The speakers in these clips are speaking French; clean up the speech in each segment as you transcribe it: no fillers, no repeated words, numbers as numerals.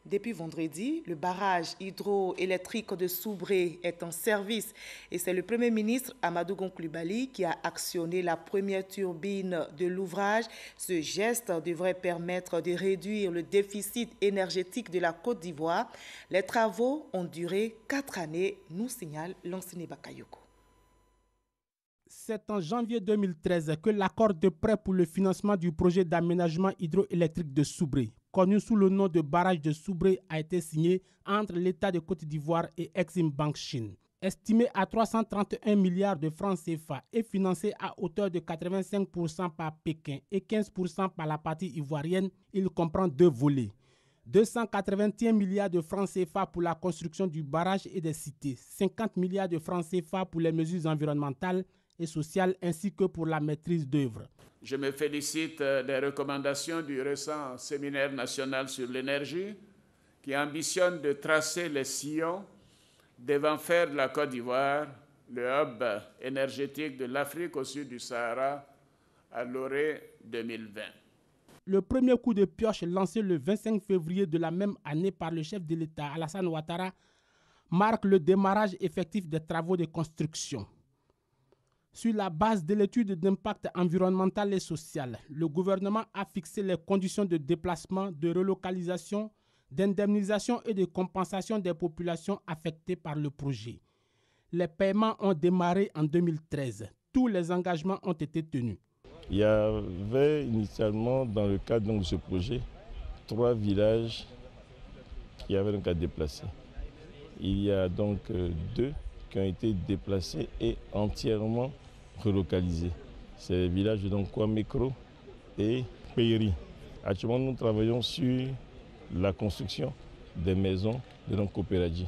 Depuis vendredi, le barrage hydroélectrique de Soubré est en service et c'est le Premier ministre Amadou Gon Coulibaly qui a actionné la première turbine de l'ouvrage. Ce geste devrait permettre de réduire le déficit énergétique de la Côte d'Ivoire. Les travaux ont duré 4 années, nous signale Lansine Bakayoko. C'est en janvier 2013 que l'accord de prêt pour le financement du projet d'aménagement hydroélectrique de Soubré, connu sous le nom de barrage de Soubré, a été signé entre l'État de Côte d'Ivoire et Exim Bank Chine. Estimé à 331 milliards de francs CFA et financé à hauteur de 85% par Pékin et 15% par la partie ivoirienne, il comprend 2 volets. 281 milliards de francs CFA pour la construction du barrage et des cités, 50 milliards de francs CFA pour les mesures environnementales et sociales ainsi que pour la maîtrise d'œuvre. Je me félicite des recommandations du récent séminaire national sur l'énergie qui ambitionne de tracer les sillons devant faire de la Côte d'Ivoire le hub énergétique de l'Afrique au sud du Sahara à l'horizon 2020. Le premier coup de pioche lancé le 25 février de la même année par le chef de l'État, Alassane Ouattara, marque le démarrage effectif des travaux de construction. Sur la base de l'étude d'impact environnemental et social, le gouvernement a fixé les conditions de déplacement, de relocalisation, d'indemnisation et de compensation des populations affectées par le projet. Les paiements ont démarré en 2013. Tous les engagements ont été tenus. Il y avait initialement, dans le cadre de ce projet, 3 villages qui avaient donc à déplacer. Il y a donc 2 qui ont été déplacés et entièrement relocalisés. C'est les villages de Kwamekro et Péri. Actuellement, nous travaillons sur la construction des maisons de Kopéradji.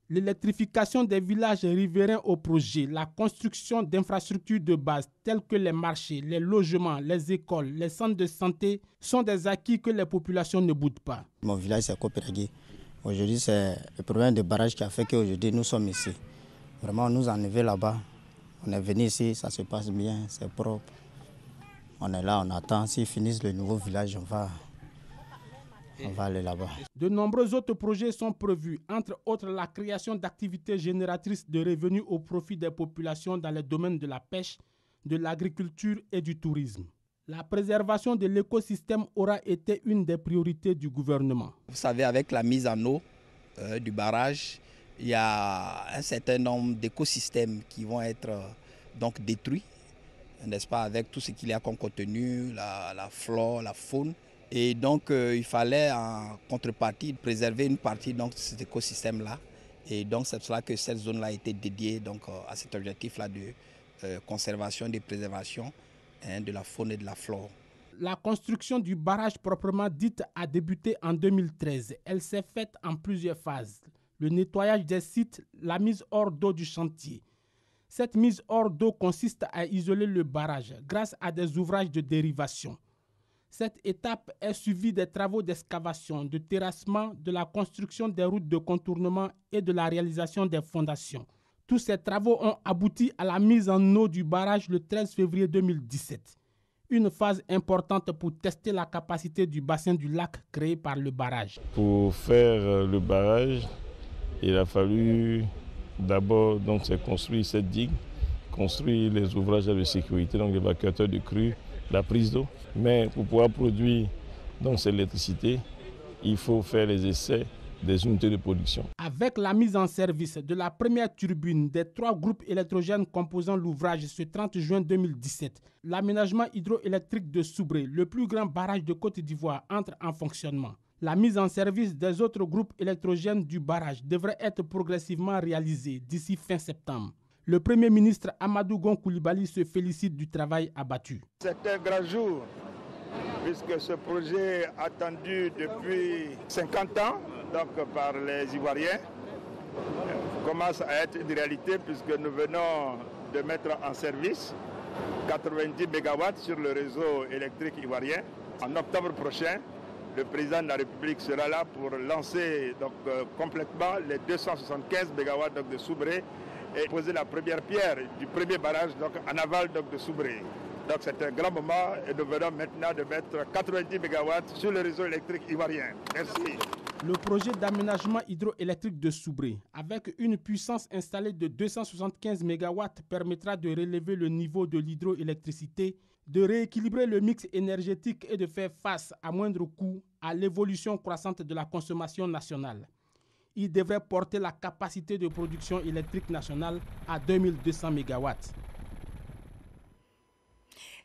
L'électrification des villages riverains au projet, la construction d'infrastructures de base telles que les marchés, les logements, les écoles, les centres de santé sont des acquis que les populations ne boudent pas. Mon village, c'est Kopéradji. Aujourd'hui, c'est le problème de barrage qui a fait qu'aujourd'hui, nous sommes ici. Vraiment, on nous a enlevés là-bas. On est venu ici, ça se passe bien, c'est propre. On est là, on attend. S'ils finissent le nouveau village, on va aller là-bas. De nombreux autres projets sont prévus, entre autres la création d'activités génératrices de revenus au profit des populations dans les domaines de la pêche, de l'agriculture et du tourisme. La préservation de l'écosystème aura été une des priorités du gouvernement. Vous savez, avec la mise en eau du barrage, il y a un certain nombre d'écosystèmes qui vont être donc détruits, n'est-ce pas, avec tout ce qu'il y a comme contenu, la flore, la faune. Et donc, il fallait en contrepartie préserver une partie donc, de cet écosystème-là. Et donc, c'est pour cela que cette zone-là a été dédiée donc, à cet objectif-là de conservation et de préservation de la faune et de la flore. La construction du barrage proprement dite a débuté en 2013. Elle s'est faite en plusieurs phases. Le nettoyage des sites, la mise hors d'eau du chantier. Cette mise hors d'eau consiste à isoler le barrage grâce à des ouvrages de dérivation. Cette étape est suivie des travaux d'excavation, de terrassement, de la construction des routes de contournement et de la réalisation des fondations. Tous ces travaux ont abouti à la mise en eau du barrage le 13 février 2017. Une phase importante pour tester la capacité du bassin du lac créé par le barrage. Pour faire le barrage, il a fallu d'abord construire cette digue, construire les ouvrages de sécurité, donc l'évacuateur de crue, la prise d'eau. Mais pour pouvoir produire cette électricité, il faut faire les essais des unités de production. Avec la mise en service de la première turbine des 3 groupes électrogènes composant l'ouvrage ce 30 juin 2017, l'aménagement hydroélectrique de Soubré, le plus grand barrage de Côte d'Ivoire, entre en fonctionnement. La mise en service des autres groupes électrogènes du barrage devrait être progressivement réalisée d'ici fin septembre. Le Premier ministre Amadou Gon Coulibaly se félicite du travail abattu. C'est un grand jour, puisque ce projet attendu depuis 50 ans donc par les Ivoiriens commence à être une réalité puisque nous venons de mettre en service 90 MW sur le réseau électrique ivoirien. En octobre prochain, le président de la République sera là pour lancer complètement les 275 MW de Soubré et poser la première pierre du premier barrage en aval de Soubré. Donc c'est un grand moment et nous venons maintenant de mettre 90 MW sur le réseau électrique ivoirien. Merci. Le projet d'aménagement hydroélectrique de Soubré, avec une puissance installée de 275 MW, permettra de relever le niveau de l'hydroélectricité, de rééquilibrer le mix énergétique et de faire face à moindre coût à l'évolution croissante de la consommation nationale. Il devrait porter la capacité de production électrique nationale à 2200 MW.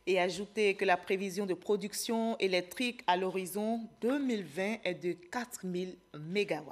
Et ajouter que la prévision de production électrique à l'horizon 2020 est de 4000 MW.